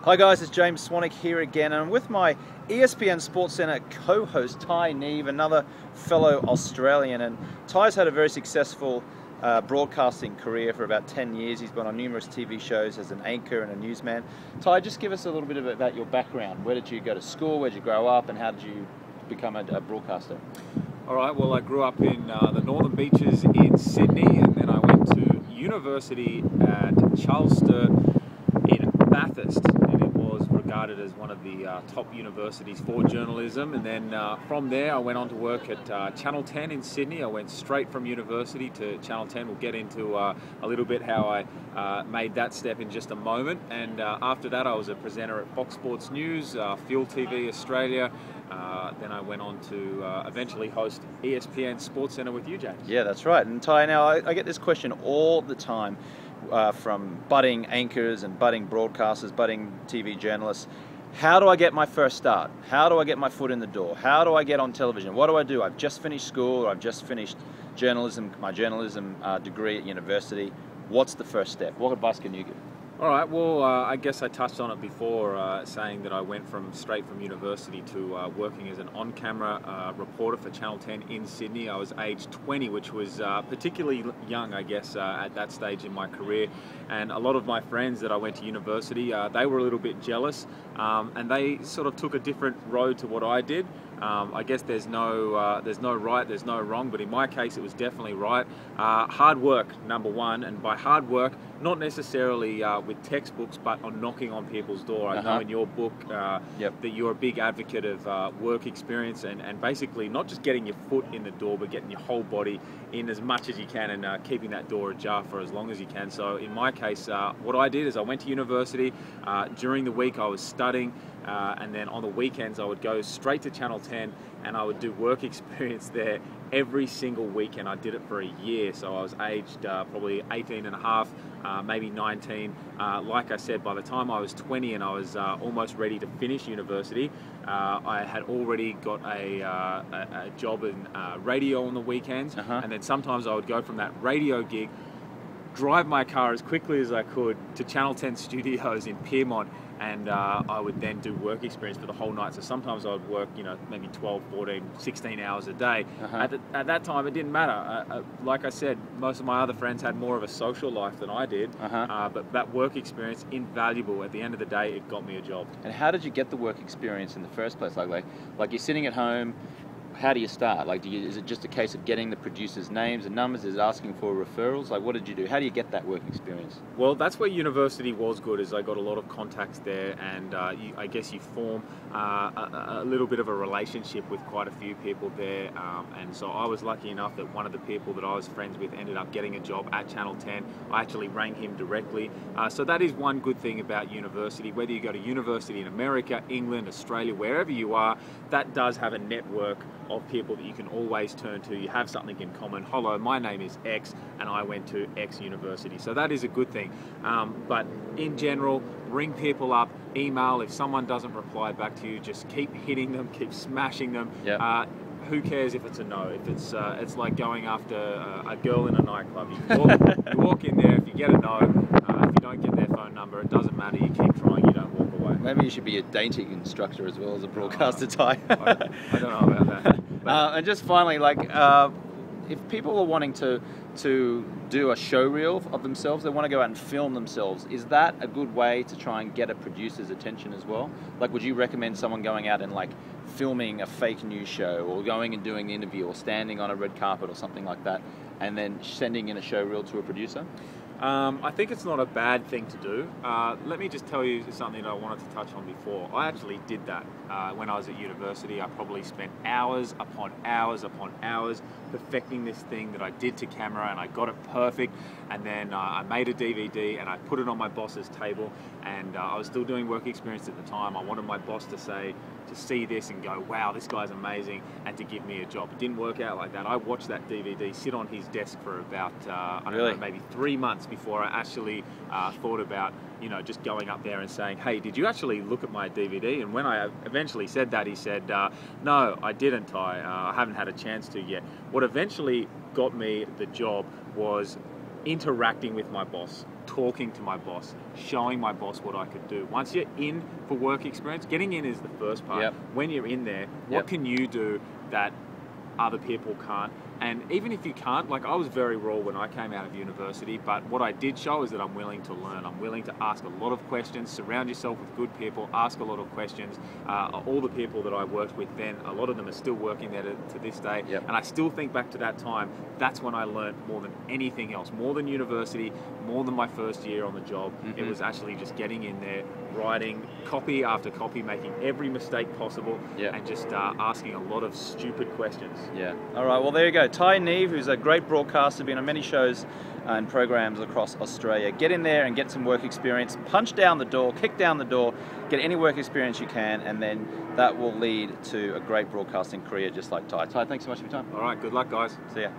Hi guys, it's James Swanwick here again, and I'm with my ESPN Sports Centre co-host Thai Neave, another fellow Australian. And Thai's had a very successful broadcasting career for about 10 years. He's been on numerous TV shows as an anchor and a newsman. Thai, just give us a little bit about your background. Where did you go to school? Where did you grow up? And how did you become a broadcaster? All right, well, I grew up in the Northern Beaches in Sydney, and then I went to university at Charles Sturt in Bathurst, and it was regarded as one of the top universities for journalism. And then from there I went on to work at Channel 10 in Sydney. I went straight from university to Channel 10. We'll get into a little bit how I made that step in just a moment. And after that I was a presenter at Fox Sports News, Fuel TV Australia. Then I went on to eventually host ESPN Sports Centre with you, James. Yeah, that's right. And Thai, now I get this question all the time from budding anchors and budding broadcasters, budding TV journalists. How do I get my first start? How do I get my foot in the door? How do I get on television? What do I do? I've just finished school, or I've just finished my journalism degree at university. What's the first step? What advice can you give? All right, well, I guess I touched on it before, saying that I went straight from university to working as an on-camera reporter for Channel 10 in Sydney. I was age 20, which was particularly young, I guess, at that stage in my career. And a lot of my friends that I went to university, they were a little bit jealous, and they sort of took a different road to what I did. I guess there's no right, there's no wrong, but in my case it was definitely right. Hard work, number one, and by hard work, not necessarily with textbooks, but on knocking on people's door. I know in your book that you're a big advocate of work experience and basically not just getting your foot in the door, but getting your whole body in as much as you can and keeping that door ajar for as long as you can. So in my case, what I did is I went to university. During the week I was studying, and then on the weekends I would go straight to Channel 10 and I would do work experience there every single weekend. I did it for a year, so I was aged probably 18 and a half, maybe 19. Like I said, by the time I was 20 and I was almost ready to finish university, I had already got a job in radio on the weekends, and then sometimes I would go from that radio gig, drive my car as quickly as I could to Channel 10 studios in Pyrmont, and I would then do work experience for the whole night. So sometimes I would work, maybe 12, 14, 16 hours a day. At that time, it didn't matter. Like I said, most of my other friends had more of a social life than I did, but that work experience, invaluable. At the end of the day, it got me a job. And how did you get the work experience in the first place? Like you're sitting at home. How do you start? Is it just a case of getting the producers' names and numbers? Is it asking for referrals? What did you do? How do you get that work experience? Well, that's where university was good, is I got a lot of contacts there, and I guess you form a little bit of a relationship with quite a few people there, and so I was lucky enough that one of the people that I was friends with ended up getting a job at Channel 10. I actually rang him directly. So that is one good thing about university. Whether you go to university in America, England, Australia, wherever you are, that does have a network of people that you can always turn to. You have something in common. Hello, my name is X and I went to X university. So that is a good thing. But in general, ring people up, email. If someone doesn't reply back to you, just keep hitting them, keep smashing them. Who cares if it's a no? If it's like going after a girl in a nightclub. You walk in there, if you get a no, if you don't get their phone number, it doesn't matter. You keep trying, you don't walk away. Maybe you should be a dating instructor as well as a broadcaster, Thai. I don't know about that. And just finally, if people are wanting to do a show reel of themselves, they want to go out and film themselves, is that a good way to try and get a producer's attention as well? Would you recommend someone going out and filming a fake news show, or going and doing the interview, or standing on a red carpet or something like that, and then sending in a show reel to a producer? I think it's not a bad thing to do. Let me just tell you something that I wanted to touch on before. I actually did that when I was at university. I probably spent hours upon hours upon hours perfecting this thing that I did to camera, and I got it perfect. And then I made a DVD and I put it on my boss's table, and I was still doing work experience at the time. I wanted my boss to see this and go, wow, this guy's amazing, and to give me a job. It didn't work out like that. I watched that DVD sit on his desk for about, I don't know, maybe 3 months before I actually thought about, just going up there and saying, hey, did you actually look at my DVD? And when I eventually said that, he said, no, I didn't, Ty. I haven't had a chance to yet. What eventually got me the job was interacting with my boss, talking to my boss, showing my boss what I could do. Once you're in for work experience, getting in is the first part. Yep. When you're in there, what can you do that other people can't? And even if you can't, like I was very raw when I came out of university, but what I did show is that I'm willing to learn. I'm willing to ask a lot of questions, surround yourself with good people, ask a lot of questions. All the people that I worked with then, a lot of them are still working there to this day. Yep. And I still think back to that time, that's when I learned more than anything else, more than university, more than my first year on the job. Mm-hmm. It was actually just getting in there, writing copy after copy, making every mistake possible, and just asking a lot of stupid questions. Yeah. All right. Well, there you go. Thai Neave, who's a great broadcaster, been on many shows and programs across Australia. Get in there and get some work experience. Punch down the door, kick down the door, get any work experience you can, and then that will lead to a great broadcasting career just like Thai. Thai, thanks so much for your time. All right. Good luck, guys. See ya.